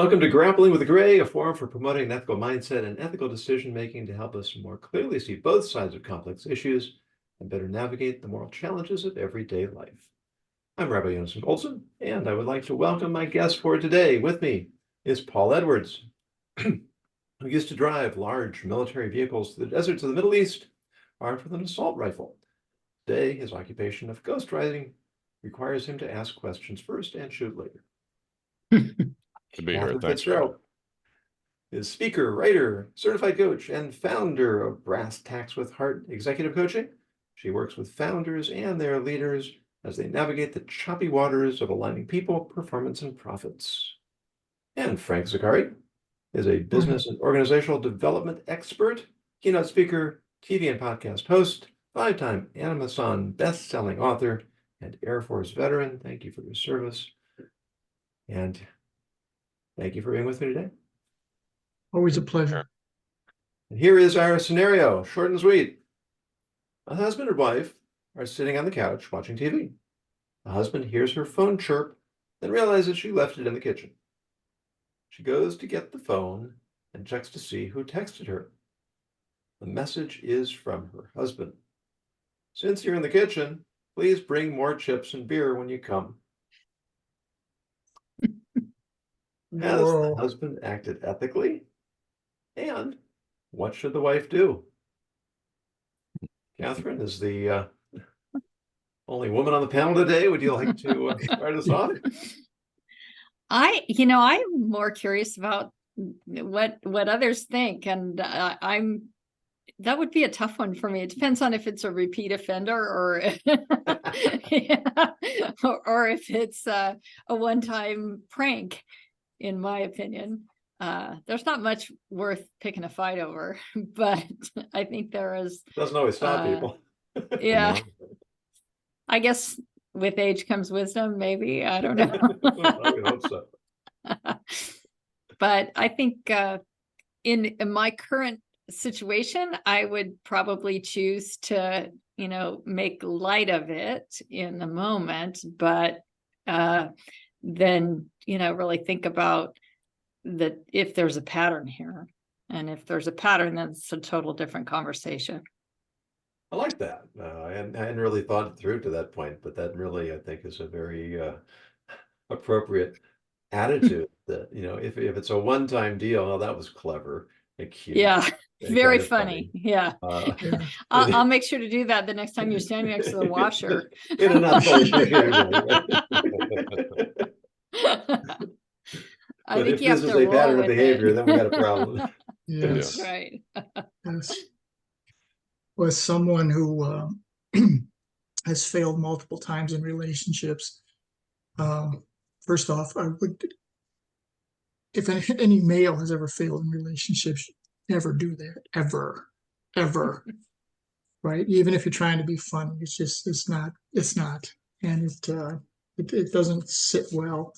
Welcome to Grappling with Gray, a forum for promoting an ethical mindset and ethical decision-making to help us more clearly see both sides of complex issues and better navigate the moral challenges of everyday life. I'm Rabbi Yonason Olson, and I would like to welcome my guest for today. With me is Paul Edwards, who used to drive large military vehicles to the deserts of the Middle East, armed with an assault rifle. Today, his occupation of ghostwriting requires him to ask questions first and shoot later. To be here. Thanks, Fitzgerald is speaker, writer, certified coach, and founder of Brass Tacks with Heart Executive Coaching. She works with founders and their leaders as they navigate the choppy waters of aligning people, performance, and profits. And Frank Zaccari is a business and organizational development expert, keynote speaker, TV and podcast host, five-time Amazon best-selling author, and Air Force veteran. Thank you for your service. And thank you for being with me today. Always a pleasure. And here is our scenario, short and sweet. A husband and wife are sitting on the couch watching TV. The husband hears her phone chirp, then realizes she left it in the kitchen. She goes to get the phone and checks to see who texted her. The message is from her husband. Since you're in the kitchen, please bring more chips and beer when you come. Has the husband acted ethically? And what should the wife do? Catherine is the only woman on the panel today. Would you like to start us off? I'm more curious about what others think, and that would be a tough one for me. It depends on if it's a repeat offender or or if it's a one-time prank. In my opinion, there's not much worth picking a fight over, but I think there is. Doesn't always stop people. Yeah, I guess with age comes wisdom. Maybe, I don't know. I would hope so. But I think in my current situation, I would probably choose to, make light of it in the moment, but then, really think about that if there's a pattern here. And if there's a pattern, then it's a total different conversation. I like that. I hadn't really thought it through to that point, but that really, I think, is a very appropriate attitude. That, if it's a one-time deal, oh, that was clever and cute. Yeah, very funny. Yeah. I'll make sure to do that the next time you're standing next to the washer. In a not fully appreciated way. I think if you have this to is a pattern roll of with behavior, it. then we got a problem. Yes. Right. Yes. Was someone who has failed multiple times in relationships. First off, I would, if any male has ever failed in relationships, never do that, ever. Right? Even if you're trying to be funny, it's not, and it doesn't sit well.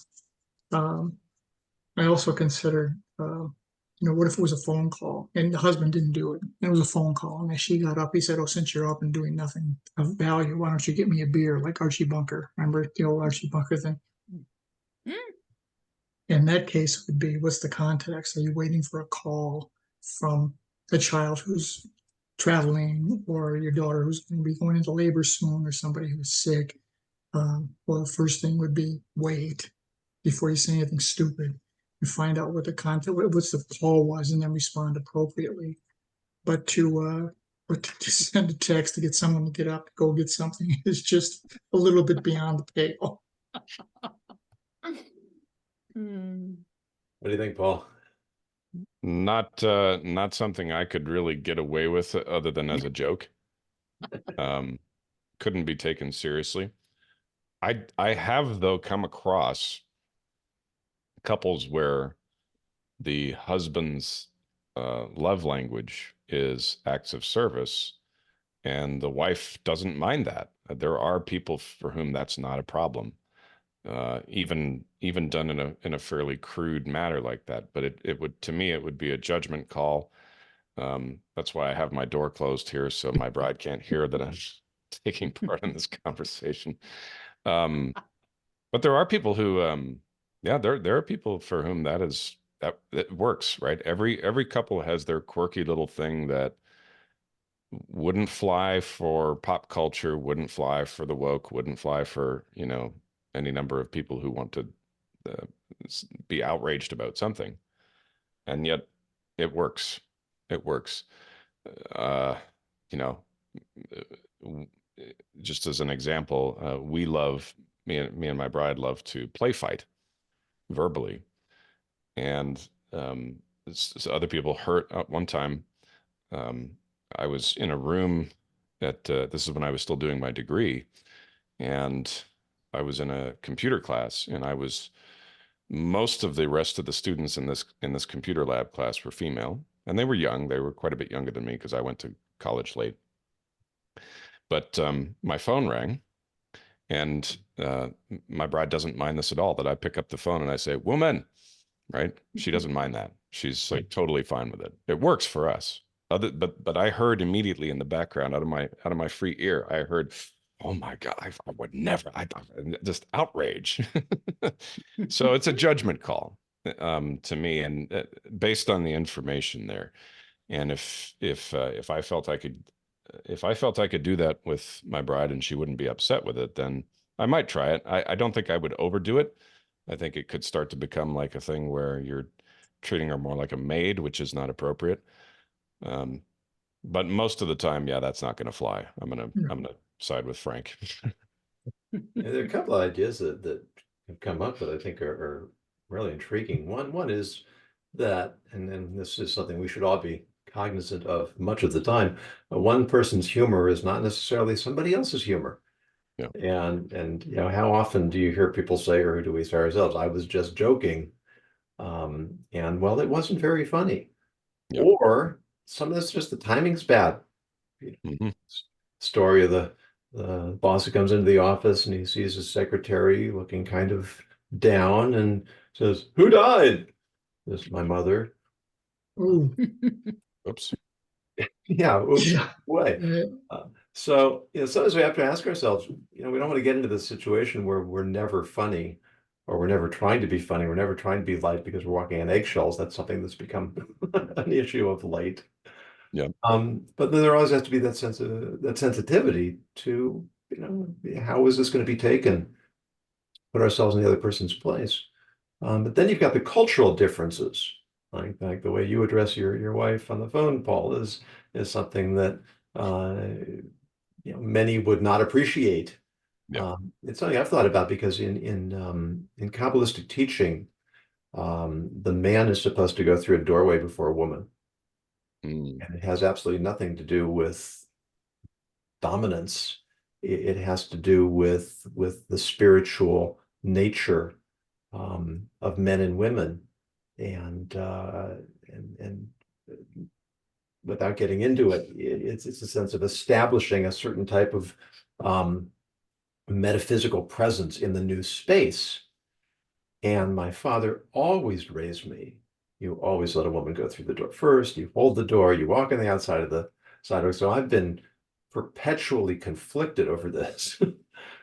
I also considered, what if it was a phone call and the husband didn't do it? It was a phone call, and as she got up, he said, "Oh, since you're up and doing nothing of value, why don't you get me a beer?" Like Archie Bunker. Remember the old Archie Bunker thing? In that case, it would be, what's the context? Are you waiting for a call from a child who's traveling, or your daughter who's going to be going into labor soon, or somebody who's sick? Well, the first thing would be wait before you say anything stupid. And find out what the content, what the call was, and then respond appropriately. But to send a text to get someone to get up to go get something is just a little bit beyond the pale. What do you think, Paul? Not something I could really get away with other than as a joke. Couldn't be taken seriously. I have, though, come across couples where the husband's love language is acts of service, and the wife doesn't mind that. There are people for whom that's not a problem, even done in a fairly crude manner like that. But it would, to me, it would be a judgment call. That's why I have my door closed here, so my bride can't hear that I'm taking part in this conversation. But there are people who Yeah, there are people for whom that works, right? Every couple has their quirky little thing that wouldn't fly for pop culture, wouldn't fly for the woke, wouldn't fly for, any number of people who want to uh, be outraged about something. And yet it works. It works. Uh, you know, just as an example, me and my bride love to play fight verbally. And other people hurt at one time. Um, I was in a room this is when I was still doing my degree, and I was in a computer class, and most of the rest of the students in this computer lab class were female, and they were young. They were quite a bit younger than me because I went to college late. But my phone rang, and my bride doesn't mind this at all, that I pick up the phone and I say, "Woman," right? She doesn't mind that. She's like totally fine with it. It works for us. But I heard immediately in the background, out of my free ear, I heard, "Oh my God, I would never," just outrage. So it's a judgment call to me, and based on the information there. And if I felt I could do that with my bride and she wouldn't be upset with it, then I might try it. I don't think I would overdo it. I think it could start to become like a thing where you're treating her more like a maid, which is not appropriate. Um, but most of the time, yeah, that's not going to fly. I'm gonna side with Frank. Yeah, there are a couple of ideas that have come up that I think are really intriguing. One is that, and this is something we should all be cognizant of much of the time. One person's humor is not necessarily somebody else's humor. Yeah. And how often do you hear people say, or do we say ourselves, "I was just joking," and well, it wasn't very funny, Yeah. or some of this just the timing's bad. Mm-hmm. Story of the boss who comes into the office and he sees his secretary looking kind of down and says, "Who died?" "This is my mother." Oh, Oops. Yeah, oops, yeah. way. Uh, So, sometimes we have to ask ourselves, we don't want to get into this situation where we're never funny, or we're never trying to be funny, we're never trying to be light because we're walking on eggshells. That's something that's become an issue of late. Yeah. But then there always has to be that sensitivity to, how is this going to be taken? Put ourselves in the other person's place. But then you've got the cultural differences, like the way you address your wife on the phone, Paul, is something that many would not appreciate. Yeah. It's something I've thought about because in Kabbalistic teaching, the man is supposed to go through a doorway before a woman. Mm. And it has absolutely nothing to do with dominance. It has to do with the spiritual nature of men and women, and without getting into it, it's a sense of establishing a certain type of metaphysical presence in the new space. And my father always raised me, you always let a woman go through the door first, you hold the door, you walk on the outside of the sidewalk. So I've been perpetually conflicted over this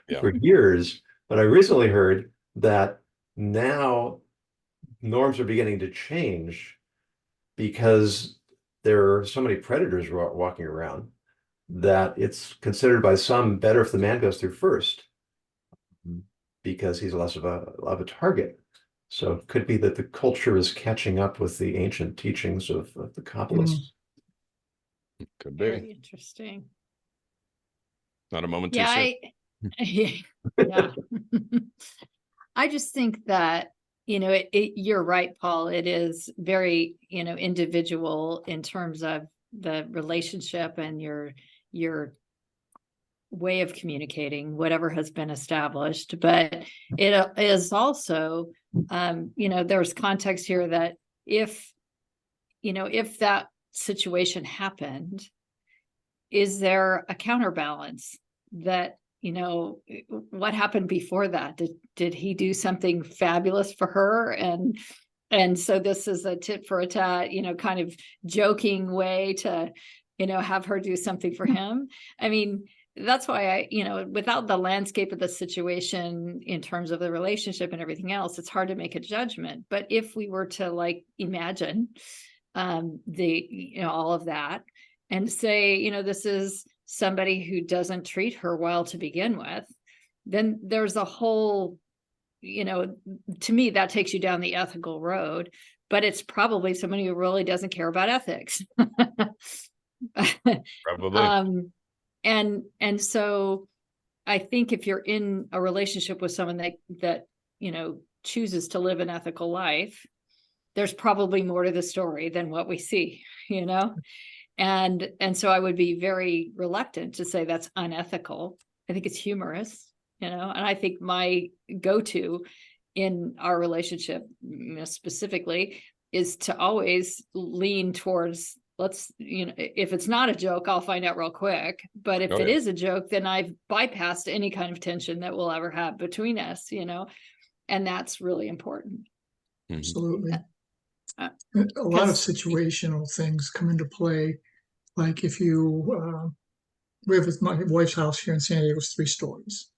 Yeah. for years, but I recently heard that now norms are beginning to change because there are so many predators walking around that it's considered by some better if the man goes through first because he's less of a target. So it could be that the culture is catching up with the ancient teachings of the Kabbalists. Could Very be. interesting. Not a moment too Yeah, soon. yeah. I just think that, you're right, Paul. It is very, individual in terms of the relationship and your way of communicating, whatever has been established. But it is also, there's context here that if that situation happened, is there a counterbalance that, what happened before that? Did he do something fabulous for her? And so this is a tit for a tat, kind of joking way to, have her do something for him. I mean, that's why without the landscape of the situation in terms of the relationship and everything else, it's hard to make a judgment. But if we were to like imagine all of that and say, this is somebody who doesn't treat her well to begin with, then there's a whole, to me, that takes you down the ethical road, but it's probably somebody who really doesn't care about ethics. Probably. And so I think if you're in a relationship with someone that chooses to live an ethical life, there's probably more to the story than what we see, and so I would be very reluctant to say that's unethical. I think it's humorous, and I think my go-to in our relationship, specifically, is to always lean towards, if it's not a joke, I'll find out real quick. But if it is a joke, then I've bypassed any kind of tension that we'll ever have between us, and that's really important. Absolutely. A lot of situational things come into play. Like if you live with my wife's house here in San Diego, it's 3 stories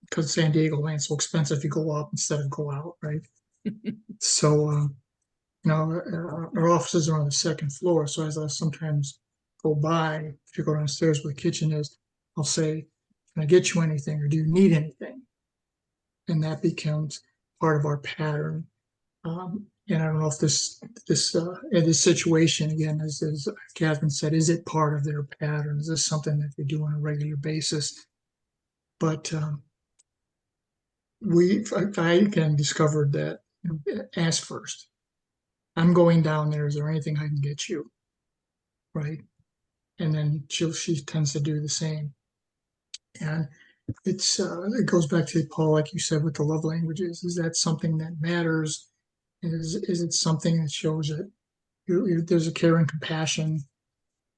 because San Diego land's so expensive. You go up instead of go out, right? So, our offices are on the 2nd floor. So as I sometimes go by, if you go downstairs where the kitchen is, I'll say, "Can I get you anything, or do you need anything?" And that becomes part of our pattern. And I don't know if this situation, again, as Catherine said, is it part of their pattern? Is this something that they do on a regular basis? But I again discovered that, ask first. I'm going down there. Is there anything I can get you? Right. And then she tends to do the same. And it goes back to Paul, like you said, with the love languages. Is that something that matters? Is it something that shows that there's a care and compassion,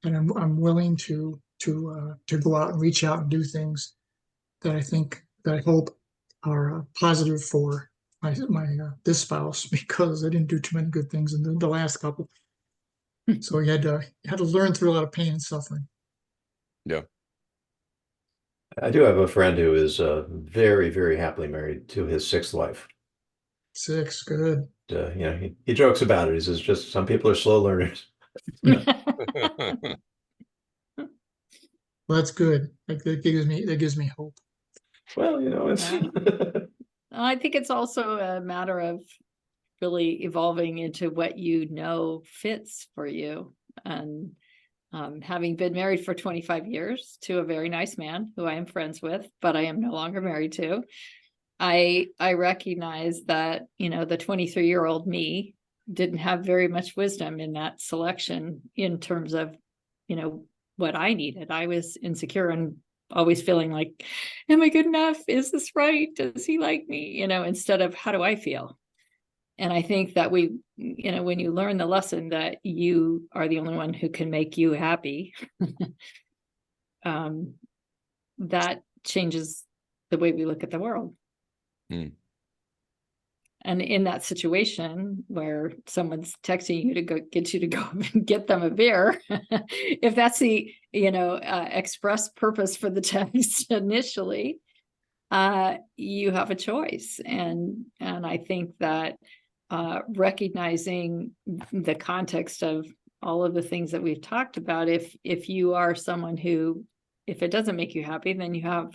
and I'm willing to go out and reach out and do things that I hope are positive for my this spouse, because I didn't do too many good things in the last couple. So you had to learn through a lot of pain and suffering. Yeah. I do have a friend who is very, very happily married to his 6th wife. 6, good. He jokes about it. He says, just some people are slow learners. Well, that's good. Like that gives me hope. Well, it's I think it's also a matter of really evolving into what fits for you. And having been married for 25 years to a very nice man who I am friends with, but I am no longer married to, I recognize that, the 23-year-old me didn't have very much wisdom in that selection in terms of, what I needed. I was insecure and always feeling like, am I good enough? Is this right? Does he like me? Instead of, how do I feel? And I think that when you learn the lesson that you are the only one who can make you happy, that changes the way we look at the world. And in that situation where someone's texting you to go get them a beer, if that's the express purpose for the text initially, you have a choice. And I think that recognizing the context of all of the things that we've talked about, if you are someone who, if it doesn't make you happy, then you have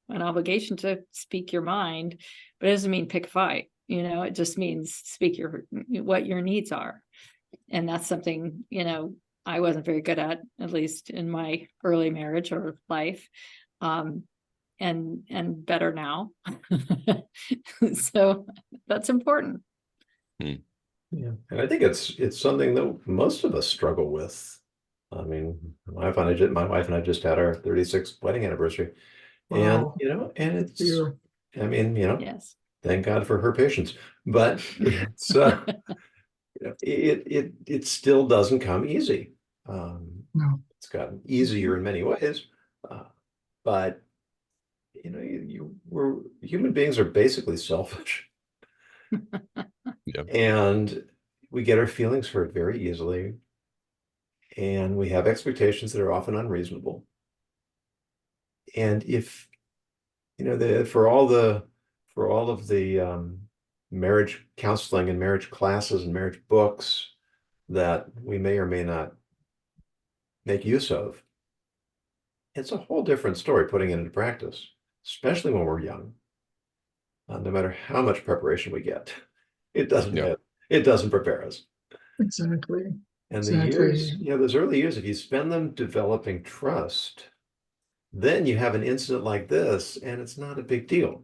an obligation to speak your mind, but it doesn't mean pick a fight. It just means speak what your needs are. And that's something, I wasn't very good at least in my early marriage or life. And better now. So that's important. Yeah, and I think it's something that most of us struggle with. I mean, my wife and I just had our 36th wedding anniversary. Wow. And it's, Dear. I mean, Yes. thank God for her patience, but it's, it still doesn't come easy. No. It's gotten easier in many ways, but we're human beings are basically selfish. Yeah. And we get our feelings hurt very easily, and we have expectations that are often unreasonable. And if, for all of the marriage counseling and marriage classes and marriage books that we may or may not make use of, it's a whole different story putting it into practice, especially when we're young. No matter how much preparation we get, it doesn't Yeah. it doesn't prepare us. Exactly. And the Exactly. years, those early years, if you spend them developing trust, then you have an incident like this, and it's not a big deal.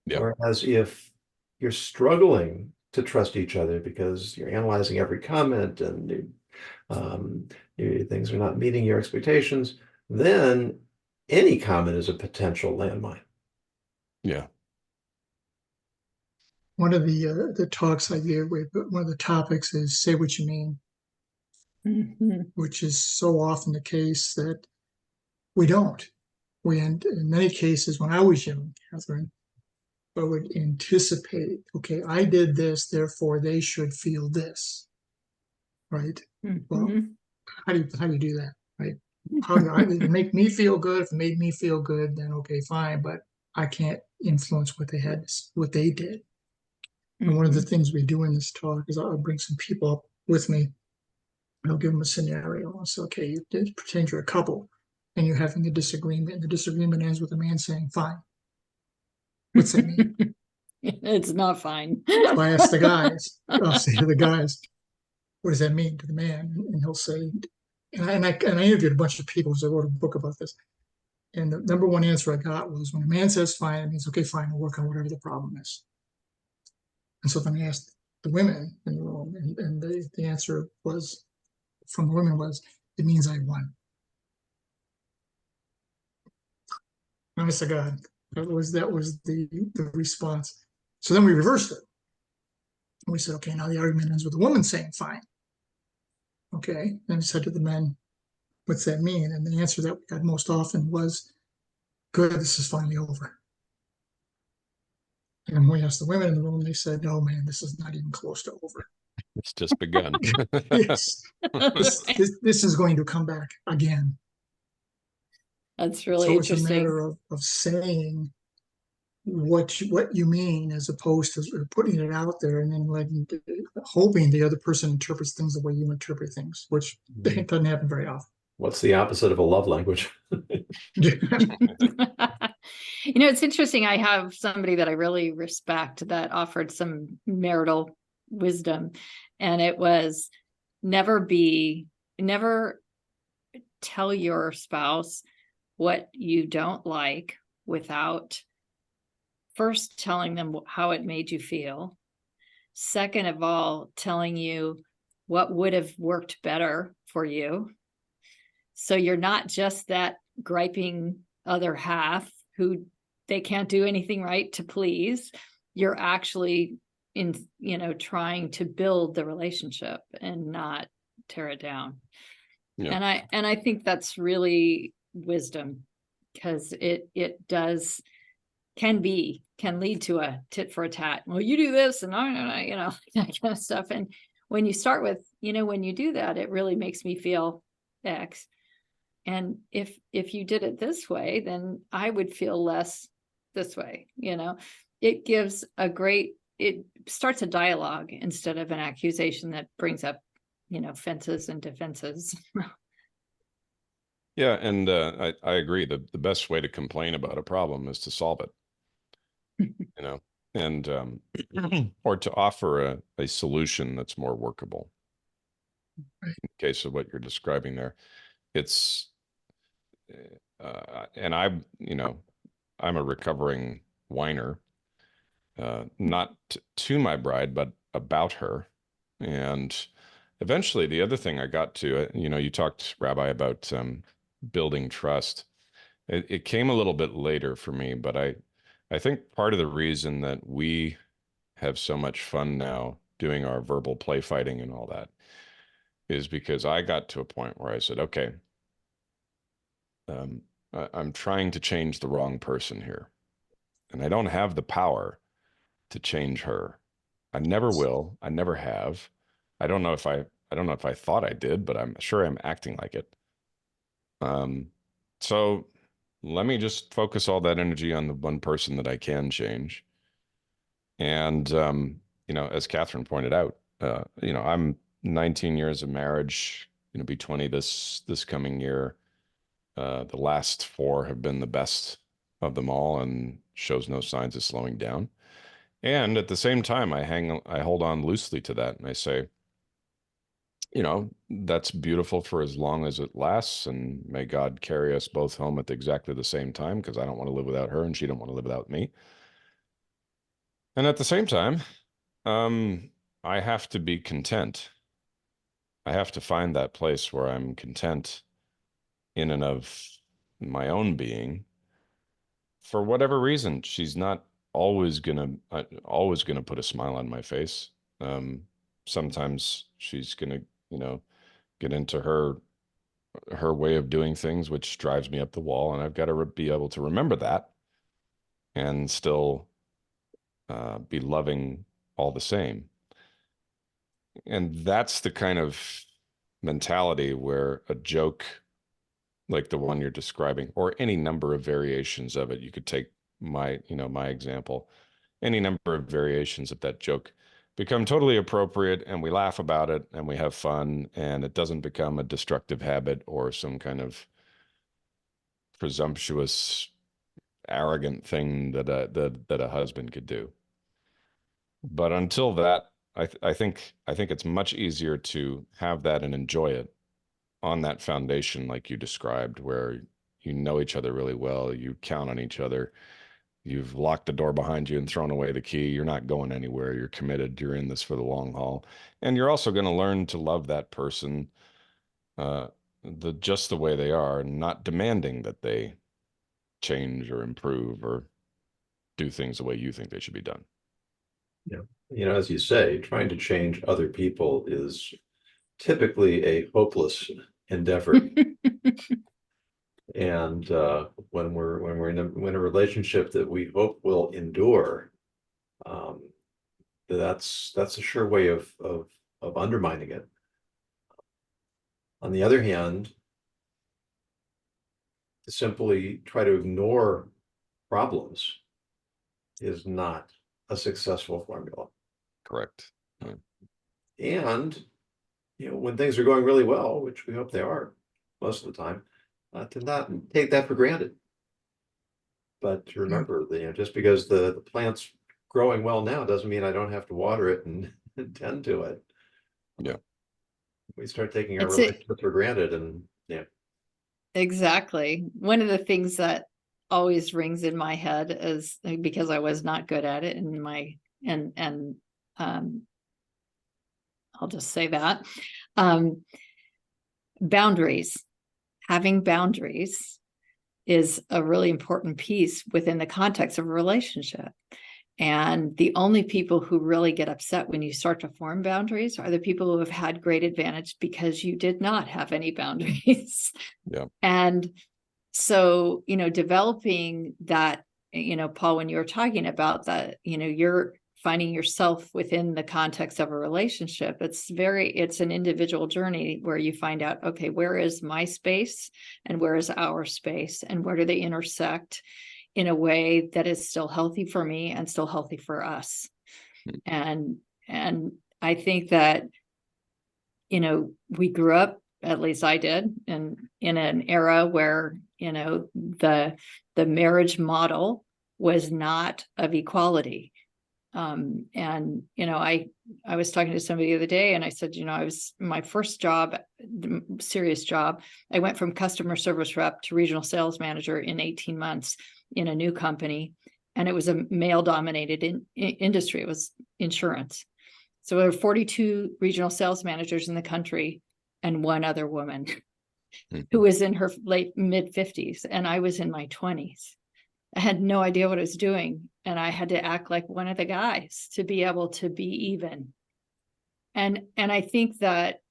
Yeah. Whereas if you're struggling to trust each other because you're analyzing every comment and things are not meeting your expectations, then any comment is a potential landmine. Yeah. One of the talks I give with one of the topics is say what you mean, which is so often the case that we don't. We, in many cases, when I was young, Catherine, I would anticipate, okay, I did this, therefore they should feel this, right? Well, how do you do that, right? How do I make me feel good? If it made me feel good, then okay, fine, but I can't influence what they did. And one of the things we do in this talk is I'll bring some people up with me. And I'll give them a scenario. I'll say, okay, pretend you're a couple and you're having a disagreement. And the disagreement ends with a man saying, fine. What's that mean? It's not fine. So I ask the guys, I'll say to the guys, what does that mean to the man? And he'll say, and I interviewed a bunch of people because I wrote a book about this. And the number one answer I got was when a man says fine, it means, okay, fine, we'll work on whatever the problem is. And so then I asked the women in the room, and the answer was from the women was, it means I won. Honest to God, that was the response. So then we reversed it. And we said, okay, now the argument ends with the woman saying fine. Okay, and I said to the men, what's that mean? And the answer that we got most often was, good, this is finally over. And when we asked the women in the room, they said, no, man, this is not even close to over. It's just begun. Yes, this is going to come back again. That's really So it's a interesting. matter of saying what you mean as opposed to putting it out there and then hoping the other person interprets things the way you interpret things, which doesn't happen very often. What's the opposite of a love language? It's interesting. I have somebody that I really respect that offered some marital wisdom, and it was never tell your spouse what you don't like without first telling them how it made you feel. Second of all, telling you what would have worked better for you. So you're not just that griping other half who they can't do anything right to please. You're actually trying to build the relationship and not tear it down. Yeah. And I think that's really wisdom, because it can lead to a tit for a tat. Well, you do this and I that kind of stuff. And when you start with, when you do that, it really makes me feel X. And if you did it this way, then I would feel less this way. It starts a dialogue instead of an accusation that brings up, fences and defenses. Yeah, and I agree. The best way to complain about a problem is to solve it, and or to offer a solution that's more workable. In the case of what you're describing there, it's and I'm a recovering whiner, not to my bride, but about her. And eventually, the other thing I got to, you talked, Rabbi, about building trust. It came a little bit later for me, but I think part of the reason that we have so much fun now doing our verbal play fighting and all that is because I got to a point where I said, okay, I'm trying to change the wrong person here, and I don't have the power to change her. I never will. I never have. I don't know if I thought I did, but I'm sure I'm acting like it. So let me just focus all that energy on the one person that I can change. And, as Catherine pointed out, I'm 19 years of marriage, be 20 this coming year. The last 4 have been the best of them all and shows no signs of slowing down. And at the same time, I hold on loosely to that and I say, that's beautiful for as long as it lasts, and may God carry us both home at exactly the same time, because I don't want to live without her and she don't want to live without me. And at the same time, I have to be content. I have to find that place where I'm content in and of my own being. For whatever reason, she's not always gonna put a smile on my face. Sometimes she's gonna, get into her way of doing things, which drives me up the wall, and I've got to be able to remember that and still be loving all the same. And that's the kind of mentality where a joke like the one you're describing, or any number of variations of it, you could take my example, any number of variations of that joke become totally appropriate, and we laugh about it and we have fun, and it doesn't become a destructive habit or some kind of presumptuous, arrogant thing that a husband could do. But until that, I think it's much easier to have that and enjoy it on that foundation, like you described, where you know each other really well, you count on each other, you've locked the door behind you and thrown away the key, you're not going anywhere, you're committed, you're in this for the long haul, and you're also going to learn to love that person just the way they are, not demanding that they change or improve or do things the way you think they should be done. Yeah. As you say, trying to change other people is typically a hopeless endeavor. And when we're in a relationship that we hope will endure, that's a sure way of undermining it. On the other hand, to simply try to ignore problems is not a successful formula. Correct. And when things are going really well, which we hope they are most of the time, to not take that for granted. But to remember that, just because the plant's growing well now doesn't mean I don't have to water it and tend to it. Yeah. We start taking our It's it. relationship for granted, and yeah. Exactly. One of the things that always rings in my head is, because I was not good at it in my, and I'll just say that, boundaries. Having boundaries is a really important piece within the context of a relationship. And the only people who really get upset when you start to form boundaries are the people who have had great advantage because you did not have any boundaries. Yeah. And so, developing that, Paul, when you were talking about that, you're finding yourself within the context of a relationship. It's an individual journey where you find out, okay, where is my space and where is our space, and where do they intersect in a way that is still healthy for me and still healthy for us. And I think that, we grew up, at least I did, in an era where, the marriage model was not of equality. And, I was talking to somebody the other day and I said, I was my first job, serious job. I went from customer service rep to regional sales manager in 18 months in a new company. And it was a male dominated industry. It was insurance. So there were 42 regional sales managers in the country and one other woman who was in her late mid 50s. And I was in my 20s. I had no idea what I was doing. And I had to act like one of the guys to be able to be even. And I think that,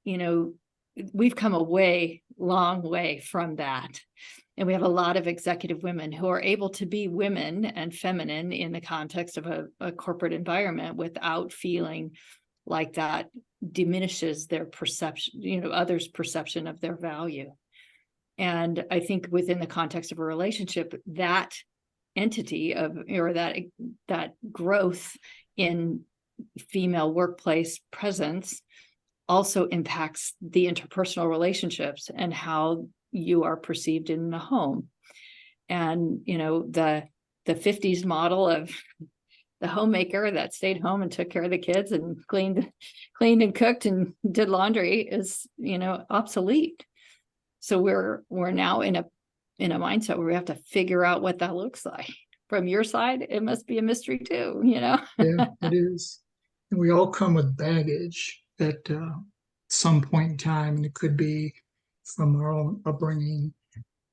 we've come a long way from that. And we have a lot of executive women who are able to be women and feminine in the context of a corporate environment without feeling like that diminishes their perception, others' perception of their value. And I think within the context of a relationship, that entity of, or that growth in female workplace presence also impacts the interpersonal relationships and how you are perceived in the home. And, the 50s model of the homemaker that stayed home and took care of the kids and cleaned and cooked and did laundry is, obsolete. So we're now in a mindset where we have to figure out what that looks like. From your side, it must be a mystery too, Yeah, it is. And we all come with baggage at some point in time, and it could be from our own upbringing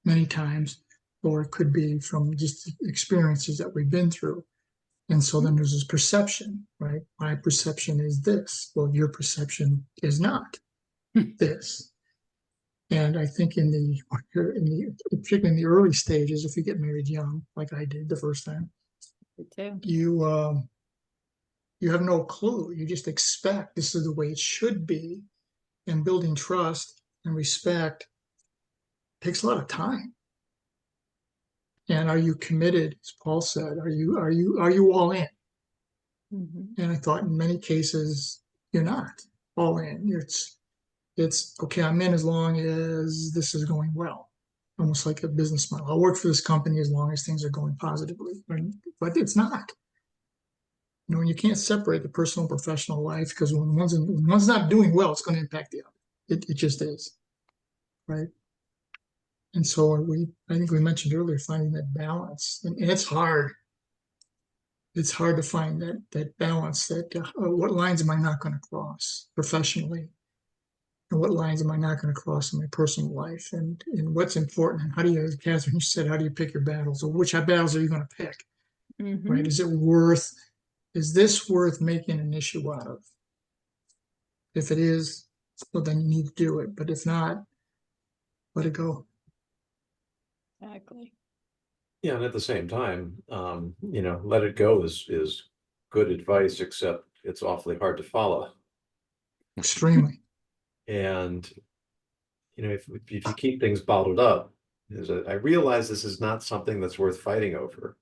many times, or it could be from just experiences that we've been through. And so then there's this perception, right? My perception is this. Well, your perception is not this. And I think particularly in the early stages, if you get married young, like I did the first time, you have no clue. You just expect this is the way it should be. And building trust and respect takes a lot of time. And are you committed, as Paul said? Are you all in? Mm-hmm. And I thought in many cases you're not all in. It's okay, I'm in as long as this is going well. Almost like a business model. I'll work for this company as long as things are going positively. But it's not. You can't separate the personal and professional life, because when one's not doing well, it's going to impact the other. It just is. Right. And so I think we mentioned earlier, finding that balance. And it's hard. It's hard to find that balance, that what lines am I not going to cross professionally? And what lines am I not going to cross in my personal life? And what's important? And how do you, as Catherine said, how do you pick your battles? Or which battles are you going to pick? Mm-hmm. Right? Is this worth making an issue out of? If it is, well, then you need to do it. But if not, let it go. Exactly. Yeah, and at the same time, let it go is good advice, except it's awfully hard to follow. Extremely. And if you keep things bottled up, I realize this is not something that's worth fighting over.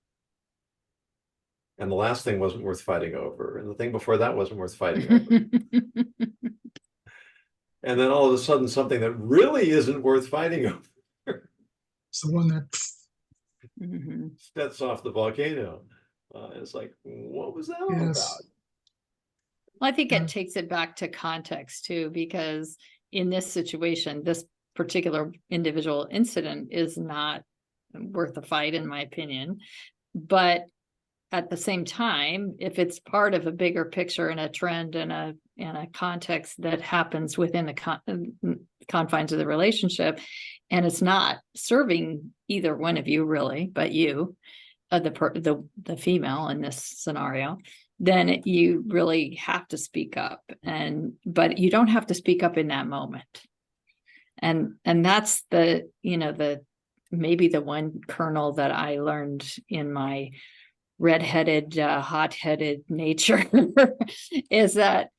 And the last thing wasn't worth fighting over, and the thing before that wasn't worth fighting over. And then all of a sudden, something that really isn't worth fighting over. It's the one that Mm-hmm. Sets off the volcano. It's like, what was that all about? Well, I think it takes it back to context too, because in this situation, this particular individual incident is not worth a fight, in my opinion. But at the same time, if it's part of a bigger picture and a trend and a context that happens within the confines of the relationship, and it's not serving either one of you really, but you, the female in this scenario, then you really have to speak up. But you don't have to speak up in that moment. And that's maybe the one kernel that I learned in my redheaded, hot-headed nature is that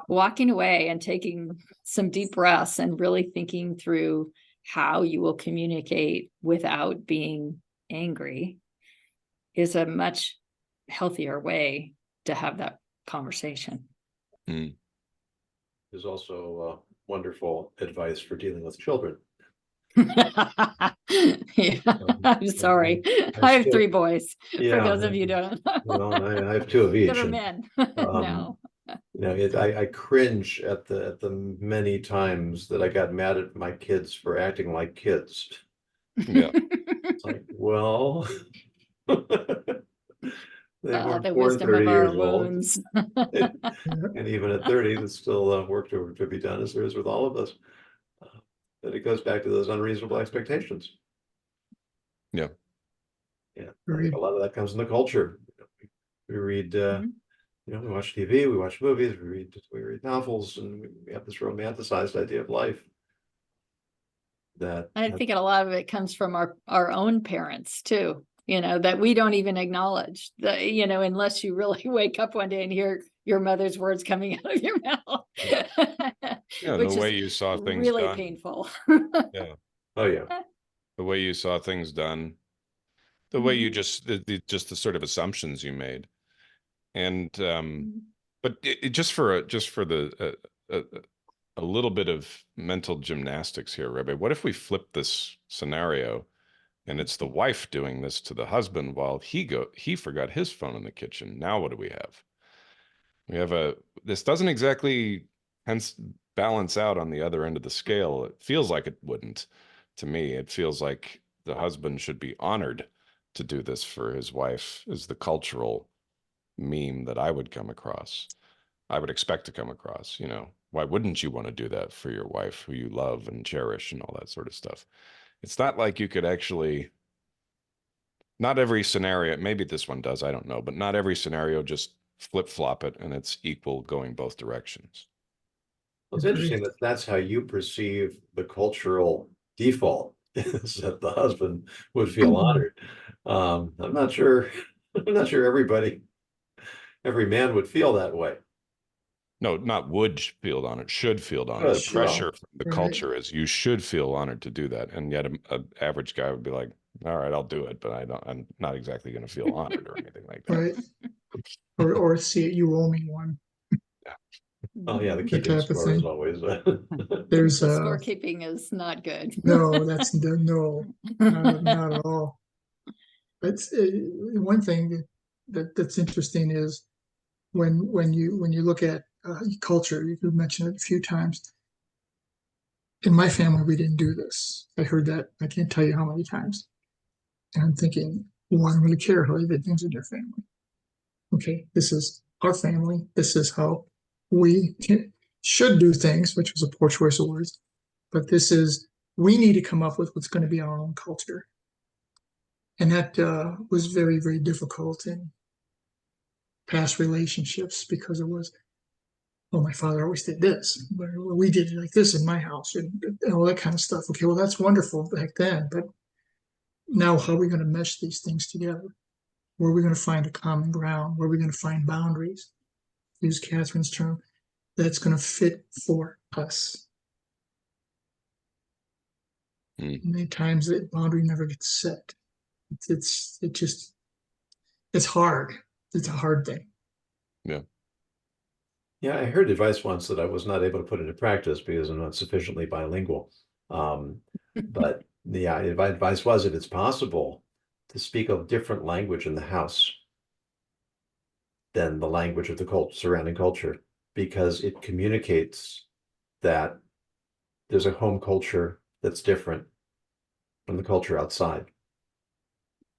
walking away and taking some deep breaths and really thinking through how you will communicate without being angry is a much healthier way to have that conversation. There's also wonderful advice for dealing with children. Yeah, I'm sorry. I have 3 boys. Yeah, for those of you who don't. Well, I have 2 of each. That are men. No. I cringe at the many times that I got mad at my kids for acting like kids. Yeah. It's like, well, they weren't The born wisdom 30 of our years old. wounds. And even at 30, there's still work to be done, as there is with all of us. But it goes back to those unreasonable expectations. Yeah. Yeah. Agreed. A lot of that comes in the culture. We read, we watch TV, we watch movies, we read novels, and we have this romanticized idea of life. I think a lot of it comes from our own parents too, that we don't even acknowledge that, unless you really wake up one day and hear your mother's words coming out of your mouth. Yeah, Which the way is you saw things really done. painful. Yeah. Oh yeah. the way you saw things done, the way you Mhm. just the sort of assumptions you made. And Mhm. but just for a little bit of mental gymnastics here, Rabbi, what if we flip this scenario and it's the wife doing this to the husband while he forgot his phone in the kitchen? Now what do we have? We have this doesn't exactly hence balance out on the other end of the scale. It feels like it wouldn't to me. It feels like the husband should be honored to do this for his wife, is the cultural meme that I would come across. I would expect to come across, why wouldn't you want to do that for your wife who you love and cherish and all that sort of stuff? It's not like you could actually, not every scenario, maybe this one does, I don't know, but not every scenario just flip flop it and it's equal going both directions. Well, it's Agreed. interesting that that's how you perceive the cultural default, is that the husband would feel honored. I'm not sure, I'm not sure every man would feel that way. No, not would feel honored, should feel honored. The Good, well, pressure from the Right. culture is you should feel honored to do that. And yet a average guy would be like, all right, I'll do it, but I'm not exactly going to feel honored or anything like that. Right. Or see it, you owe me one, oh yeah, the Mhm. that keeping type of score is thing. always There's The scorekeeping is not good. no, no, not at all. It's one thing that's interesting is when you look at culture, you mentioned it a few times. In my family, we didn't do this. I heard that I can't tell you how many times. And I'm thinking, well, I don't really care how you did things in your family. Okay, this is our family. This is how we should do things, which was a poor choice of words. But this is, we need to come up with what's going to be our own culture. And that was very, very difficult in past relationships because it was, well, my father always did this. We did it like this in my house and all that kind of stuff. Okay, well, that's wonderful back then. But now, how are we going to mesh these things together? Where are we going to find a common ground? Where are we going to find boundaries? Use Catherine's term, that's going to fit for us. Hmm. Many times that boundary never gets set. It just, it's hard. It's a hard thing. Yeah. Yeah, I heard advice once that I was not able to put into practice because I'm not sufficiently bilingual. But the advice was, if it's possible, to speak a different language in the house than the language of the surrounding culture, because it communicates that there's a home culture that's different from the culture outside.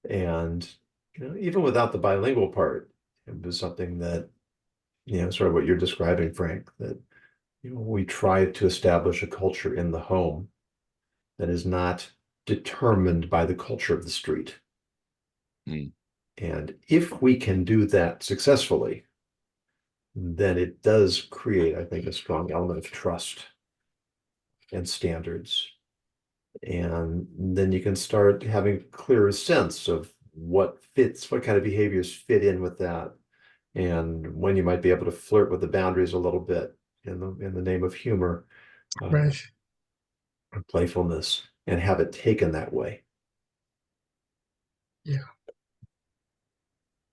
And even without the bilingual part, it was something that, sort of what you're describing, Frank, that we try to establish a culture in the home that is not determined by the culture of the street. Hmm. And if we can do that successfully, then it does create, I think, a strong element of trust and standards. And then you can start having clearer sense of what kind of behaviors fit in with that, and when you might be able to flirt with the boundaries a little bit in the name of humor, Right. or playfulness, and have it taken that way. Yeah,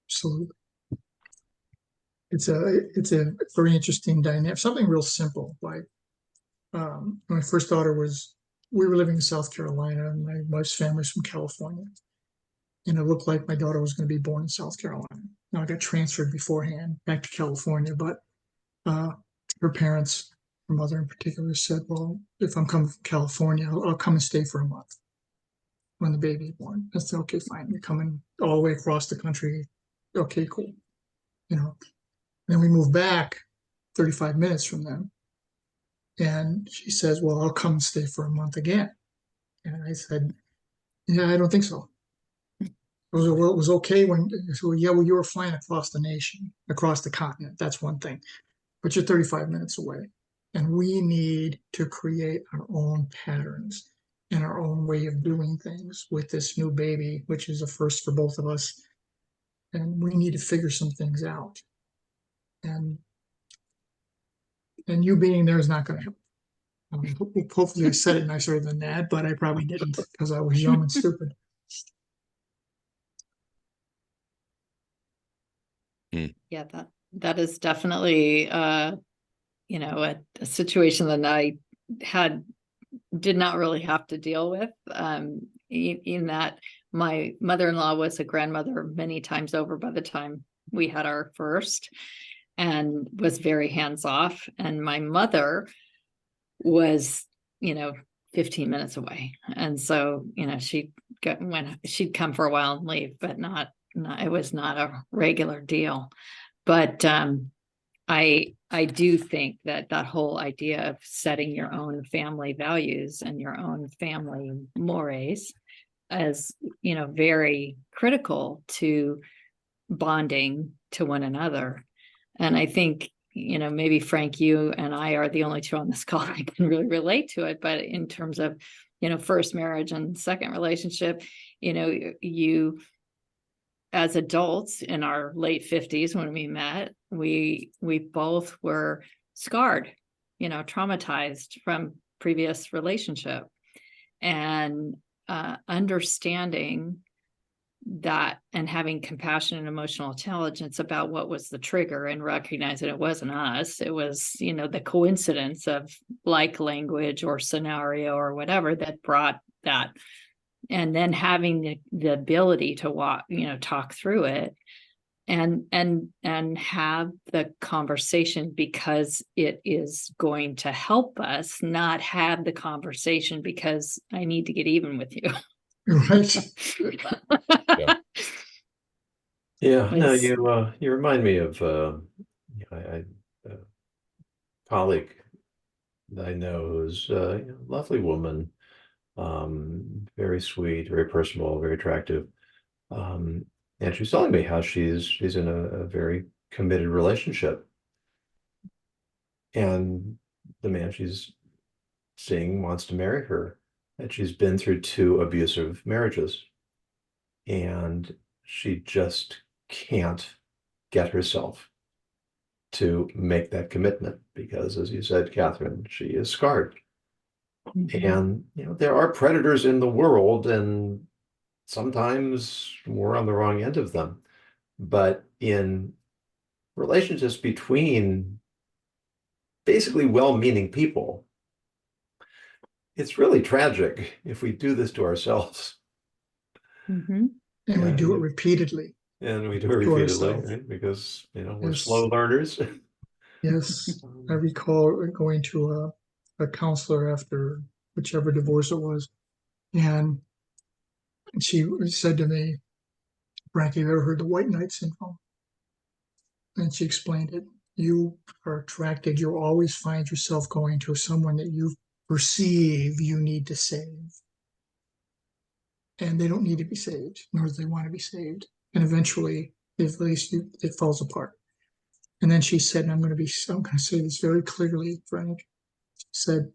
absolutely. It's a very interesting dynamic. Something real simple. Like my first daughter was, we were living in South Carolina, and my wife's family's from California. And it looked like my daughter was going to be born in South Carolina. Now I got transferred beforehand back to California, but uh, her parents, her mother in particular, said, "Well, if I'm coming from California, I'll come and stay for a month when the baby is born." I said, "Okay, fine. You're coming all the way across the country. Okay, cool." You know. Then we moved back 35 minutes from them, and she says, "Well, I'll come and stay for a month again." And I said, "Yeah, I don't think so." Well, it was okay when, so yeah, well, you were flying across the nation, across the continent. That's one thing, but you're 35 minutes away. And we need to create our own patterns and our own way of doing things with this new baby, which is a first for both of us. And we need to figure some things out. And you being there is not going to help. I mean, hopefully I said it nicer than that, but I probably didn't because I was young and stupid. Yeah, that is definitely you know, a situation that I did not really have to deal with. In that my mother-in-law was a grandmother many times over by the time we had our first, and was very hands-off. And my mother was, 15 minutes away. And so, she'd come for a while and leave, but not it was not a regular deal. But I do think that whole idea of setting your own family values and your own family mores is, very critical to bonding to one another. And I think, maybe Frank, you and I are the only two on this call that can really relate to it. But in terms of, first marriage and second relationship, you as adults in our late 50s when we met, we both were scarred, traumatized from previous relationship, and understanding that and having compassion and emotional intelligence about what was the trigger, and recognizing it wasn't us, it was, the coincidence of like language or scenario or whatever that brought that. And then having the ability to talk through it and have the conversation because it is going to help us, not have the conversation because I need to get even with you. Right. Yeah. Yeah, no, It's- you remind me of a colleague that I know who's a lovely woman, very sweet, very personable, very attractive. And she's telling me how she's in a very committed relationship. And the man she's seeing wants to marry her. And she's been through 2 abusive marriages. And she just can't get herself to make that commitment because, as you said, Catherine, she is scarred. And there are predators in the world, and sometimes we're on the wrong end of them. But in relationships between basically well-meaning people, it's really tragic if we do this to ourselves. Mhm. And we do it repeatedly. And we do it To repeatedly, ourselves. right? Because, we're Yes. slow learners. Yes, I recall going to a counselor after whichever divorce it was, and she said to me, "Frank, have you ever heard the white knight syndrome?" And she explained it. You are attracted, you'll always find yourself going to someone that you perceive you need to save. And they don't need to be saved, nor do they want to be saved. And eventually, at least it falls apart. And then she said, and I'm going to say this very clearly, Frank. She said,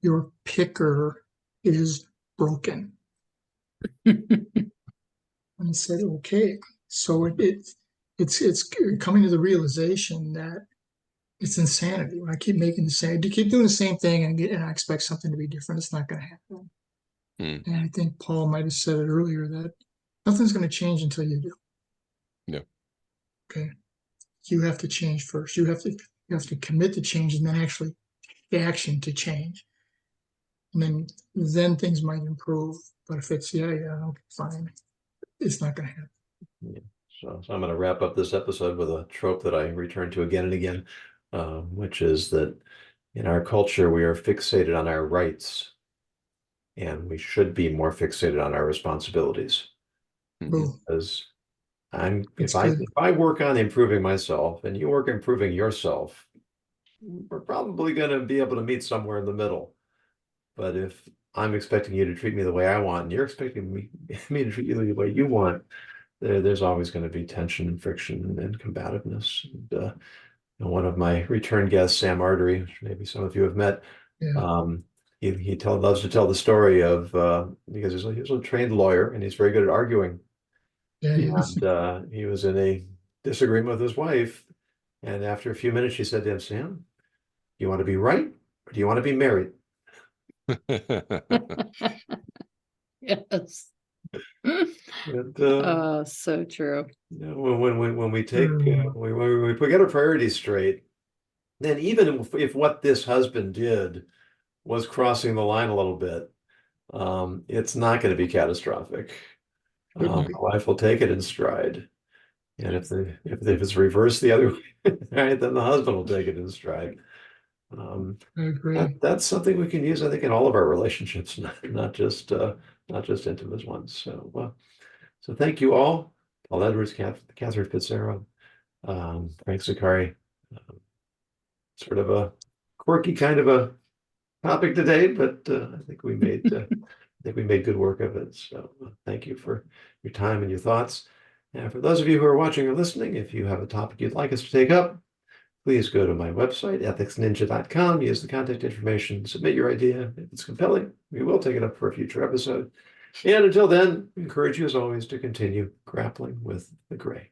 your picker is broken. And I said, okay. So it's coming to the realization that it's insanity. When I keep making you keep doing the same thing and I expect something to be different, it's not going to happen. And I think Paul might have said it earlier that nothing's going to change until you do. Yeah. Okay. You have to change first. You have to commit to change and then actually take action to change. And then things might improve. But if it's okay, fine, it's not going to happen. Yeah. So I'm going to wrap up this episode with a trope that I return to again and again, which is that in our culture, we are fixated on our rights, and we should be more fixated on our responsibilities. Boom. Because That's if good. I work on improving myself and you work improving yourself, we're probably going to be able to meet somewhere in the middle. But if I'm expecting you to treat me the way I want, and you're expecting me to treat you the way you want, there's always going to be tension and friction and combativeness. And, one of my return guests, Sam Artery, which maybe some of you have met, Yeah. he loves to tell the story of because he's a trained lawyer and he's very good at arguing. Yeah. And he was in a disagreement with his wife, and after a few minutes, she said to him, "Sam, do you want to be right or do you want to be married?" Yes. And, Oh, so true. you know, when we take Mm. when we get our priorities straight, then even if what this husband did was crossing the line a little bit, it's not going to be catastrophic. Couldn't be. The wife will take it in stride. And if it's reversed the other way, right, then the husband will take it in stride. I agree. That's something we can use, I think, in all of our relationships, not just intimate ones. So thank you all. Paul Edwards, Catherine Fitzgerald, Frank Zaccari. Sort of a quirky kind of a topic today, but I think we made good work of it. So thank you for your time and your thoughts. And for those of you who are watching or listening, if you have a topic you'd like us to take up, please go to my website, ethicsninja.com, use the contact information, submit your idea. If it's compelling, we will take it up for a future episode. And until then, I encourage you as always to continue grappling with the gray.